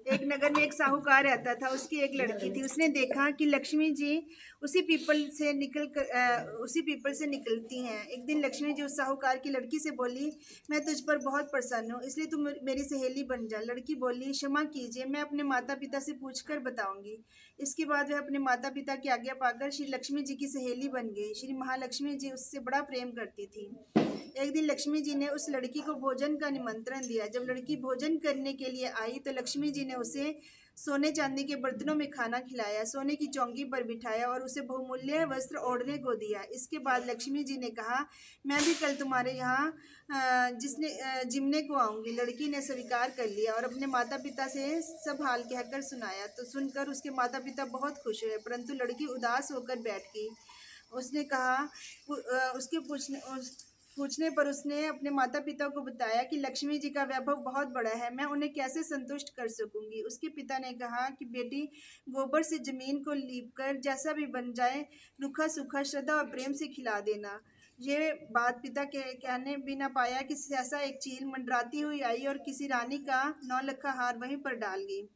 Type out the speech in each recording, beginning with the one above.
एक नगर में एक साहूकार रहता था। उसकी एक लड़की थी। उसने देखा कि लक्ष्मी जी उसी पीपल से निकलती हैं। एक दिन लक्ष्मी जी उस साहूकार की लड़की से बोली, मैं तुझ पर बहुत प्रसन्न हूँ, इसलिए तुम मेरी सहेली बन जा। लड़की बोली, क्षमा कीजिए, मैं अपने माता पिता से पूछकर बताऊंगी। इसके बाद वह अपने माता पिता की आज्ञा पाकर श्री लक्ष्मी जी की सहेली बन गई। श्री महालक्ष्मी जी उससे बड़ा प्रेम करती थी। एक दिन लक्ष्मी जी ने उस लड़की को भोजन का निमंत्रण दिया। जब लड़की भोजन करने के लिए आई तो लक्ष्मी जी ने उसे सोने चांदी के बर्तनों में खाना खिलाया, सोने की चौकी पर बिठाया और उसे बहुमूल्य वस्त्र ओढ़ने को दिया। इसके बाद लक्ष्मी जी ने कहा, मैं भी कल तुम्हारे यहाँ जिमने को आऊँगी। लड़की ने स्वीकार कर लिया और अपने माता पिता से सब हाल कहकर सुनाया। तो सुनकर उसके माता पिता बहुत खुश हुए, परंतु लड़की उदास होकर बैठ गई। उसने कहा उसके पूछने पर उसने अपने माता पिता को बताया कि लक्ष्मी जी का वैभव बहुत बड़ा है, मैं उन्हें कैसे संतुष्ट कर सकूंगी। उसके पिता ने कहा कि बेटी, गोबर से जमीन को लीपकर जैसा भी बन जाए, रूखा सूखा श्रद्धा और प्रेम से खिला देना। ये बात पिता के कहने भी ना पाया कि सहसा एक चील मंडराती हुई आई और किसी रानी का 9 लखा हार वहीं पर डाल गई।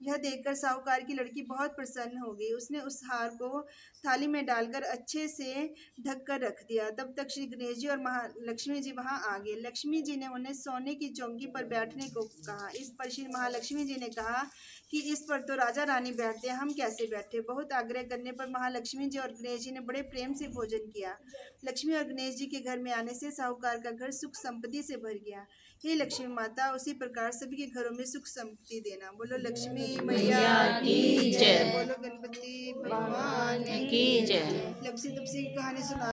यह देखकर साहूकार की लड़की बहुत प्रसन्न हो गई। उसने उस हार को थाली में डालकर अच्छे से ढक कर रख दिया। तब तक श्री गणेश जी और महालक्ष्मी जी वहां आ गए। लक्ष्मी जी ने उन्हें सोने की चौकी पर बैठने को कहा। इस पर श्री महालक्ष्मी जी ने कहा कि इस पर तो राजा रानी बैठते हैं, हम कैसे बैठे। बहुत आग्रह करने पर महालक्ष्मी जी और गणेश जी ने बड़े प्रेम से भोजन किया। लक्ष्मी और गणेश जी के घर में आने से साहूकार का घर सुख संपत्ति से भर गया। हे लक्ष्मी माता, उसी प्रकार सभी के घरों में सुख संपत्ति देना। बोलो लक्ष्मी मैया की जय। बोलो गणपति भगवान की जय। लपसी तपसी की कहानी सुना।